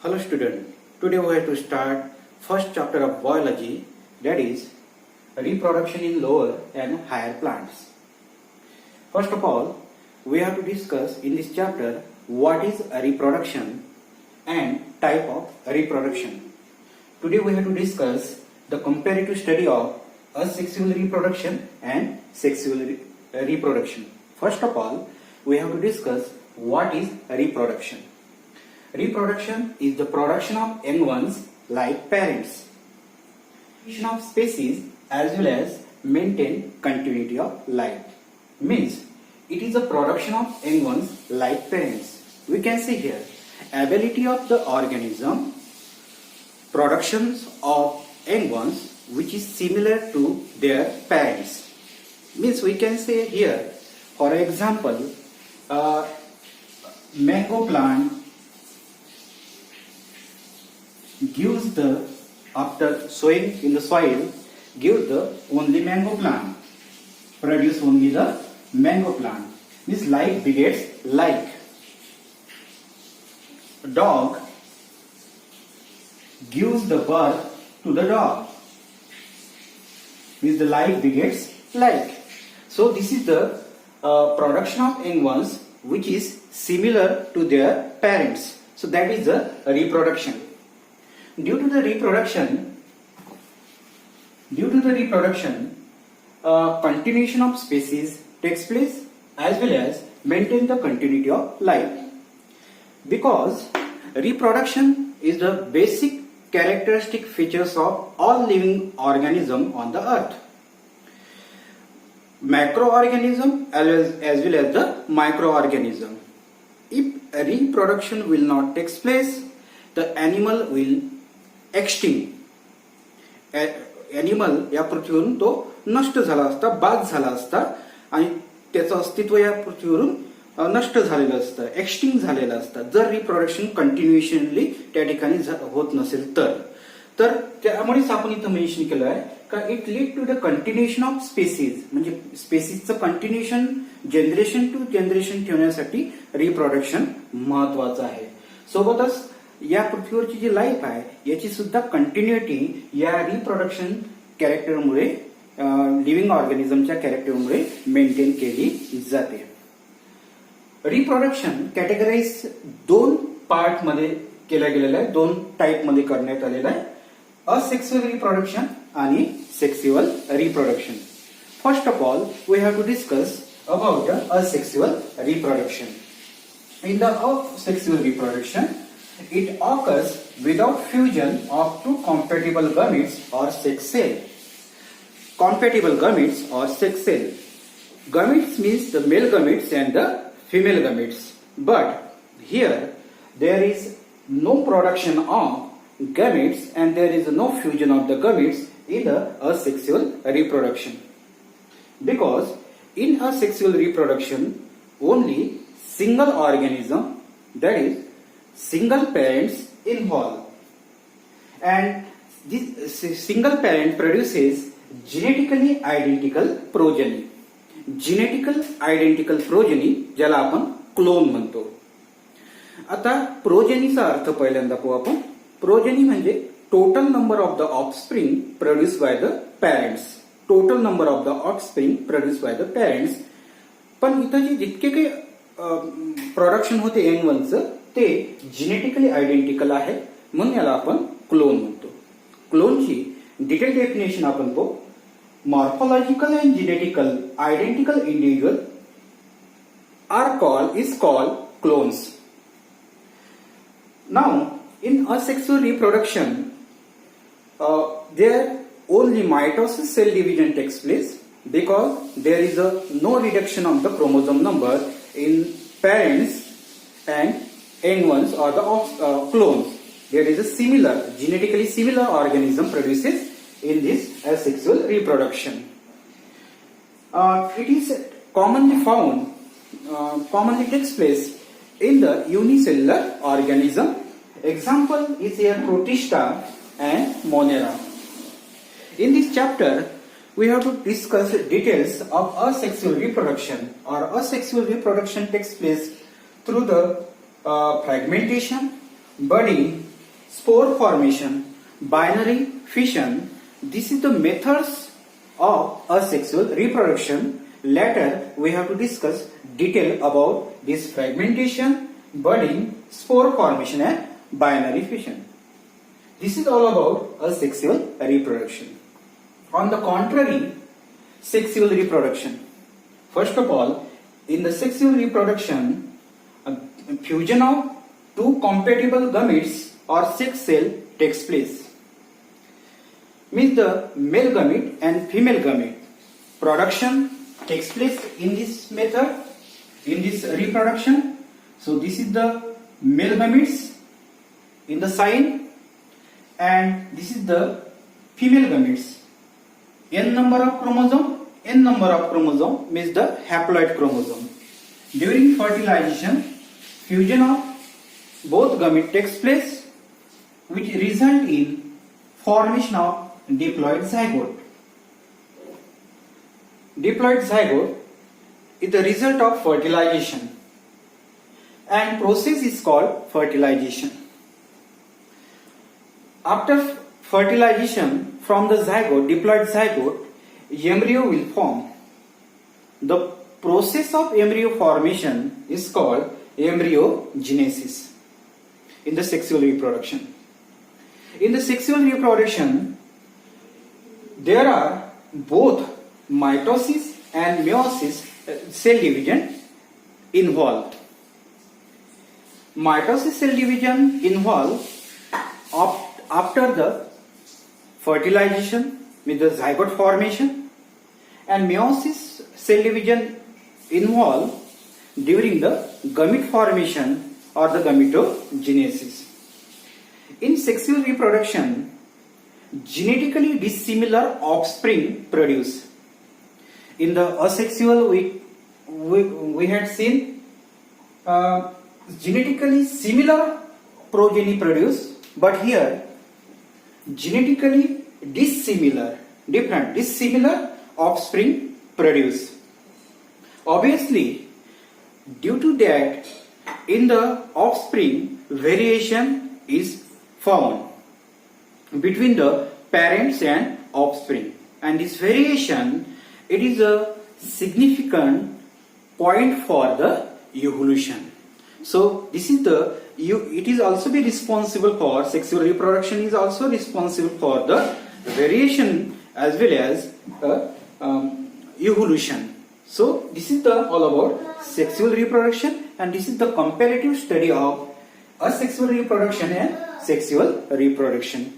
Hello student, today we have to start first chapter of biology, that is reproduction in lower and higher plants. First of all, we have to discuss in this chapter what is reproduction and type of reproduction. Today we have to discuss the comparative study of asexual reproduction and sexual reproduction. First of all, we have to discuss what is reproduction. Reproduction is the production of young ones like parents. Division of species as well as maintain continuity of life. Means it is a production of young ones like parents. We can see here ability of the organism, productions of young ones which is similar to their parents. Means we can say here, for example, mango plant gives the, after sowing in the soil, give the only mango plant, produce only the mango plant. Means like begets like. Dog gives the birth to the dog. Means the like begets like. So this is the production of young ones which is similar to their parents. So that is the reproduction. Due to the reproduction, continuation of species takes place as well as maintain the continuity of life. Because reproduction is the basic characteristic features of all living organism on the earth. Macroorganism as well as the microorganism. If reproduction will not take place, the animal will extinct. Animal या पृथ्वीवरून तो नष्ट झाला असता, बाद झाला असता आणि त्याचं अस्तित्व या पृथ्वीवरून नष्ट झालेलं असतं, एक्सटिंक्ट झालेलं असतं जर रिप्रोडक्शन कंटिन्युएशनली त्या ठिकाणी होत नसेल तर त्यामुळेच आपण इथं मेन्शन केलं आहे का it lead to the continuation of species. म्हणजे स्पेसीजचं कंटिन्युएशन जनरेशन टू जनरेशन ठेवण्यासाठी रिप्रोडक्शन महत्वाचं आहे. सोबतच या पृथ्वीवरची जी लाईफ आहे याची सुद्धा कंटिन्युटी या रिप्रोडक्शन कॅरेक्टरमुळे लिव्हिंग ऑर्गॅनिझमच्या कॅरेक्टरमुळे मेंटेन केली जाते. रिप्रोडक्शन कॅटेगराईज दोन पार्ट मध्ये केलं गेलेलं आहे, दोन टाईप मध्ये करण्यात आलेलं आहे, असेक्सुअल रिप्रोडक्शन आणि sexual reproduction. First of all we have to discuss about the asexual reproduction. In the asexual reproduction it occurs without fusion of two compatible gametes or sex cell. Compatible gametes or sex cell. Gametes means the male gametes and the female gametes. But here there is no production of gametes and there is no fusion of the gametes in the asexual reproduction. Because in asexual reproduction only single organism, that is single parents involved, and this single parent produces genetically identical progeny. Genetically identical progeny ज्याला आपण clone म्हणतो. आता प्रोजेनीचा अर्थ पहिल्यांदा पाहू आपण. Progeny म्हणजे total number of the offspring produce by the parents. Total number of the offspring produce by the parents. पण इथं जे जितके काही प्रोडक्शन होते यंग वनचं ते जेनेटिकली आयडेंटिकल आहे म्हणून याला आपण क्लोन म्हणतो. क्लोनची डिटेल डेफिनेशन आपण पाहू. Morphological and genetical identical individual is called clones. Now in asexual reproduction there only mitosis cell division takes place because there is no reduction of the chromosome number in parents and young ones or the clones. There is a similar, genetically similar organism produces in this asexual reproduction. It is commonly found, commonly takes place in the unicellular organism. Example is here Protista and Monera. In this chapter, we have to discuss details of asexual reproduction. Or asexual reproduction takes place through the fragmentation, budding spore formation, binary fission. This is the methods of asexual reproduction. Later we have to discuss detail about this fragmentation, budding, spore formation and binary fission. This is all about asexual reproduction. On the contrary, sexual reproduction. First of all, in the sexual reproduction, a fusion of two compatible gametes or sex cell takes place. Means the male gamete and female gamete production takes place in this method, in this reproduction. So this is the male gametes in the sign, and this is the female gametes. N number of chromosome means the haploid chromosome. During fertilization, fusion of both gametes takes place, which result in formation of diploid zygote. Diploid zygote is the result of fertilization, and process is called fertilization. After fertilization, from the zygote, diploid zygote, embryo will form. The process of embryo formation is called embryogenesis in the sexual reproduction. In the sexual reproduction, there are both mitosis and meiosis cell division involved. Mitosis cell division involved after the fertilization with the zygote formation, and meiosis cell division involved during the gamete formation or the gametogenesis. In sexual reproduction, genetically dissimilar offspring produce. In the asexual, we had seen genetically similar progeny produce, but here genetically dissimilar offspring produce. Obviously, due to that, in the offspring, variation is found between the parents and offspring, and this variation, it is a significant point for the evolution. So this is it is also be responsible for sexual reproduction, is also responsible for the variation as well as evolution. So this is all about sexual reproduction, and this is the comparative study of asexual reproduction and sexual reproduction.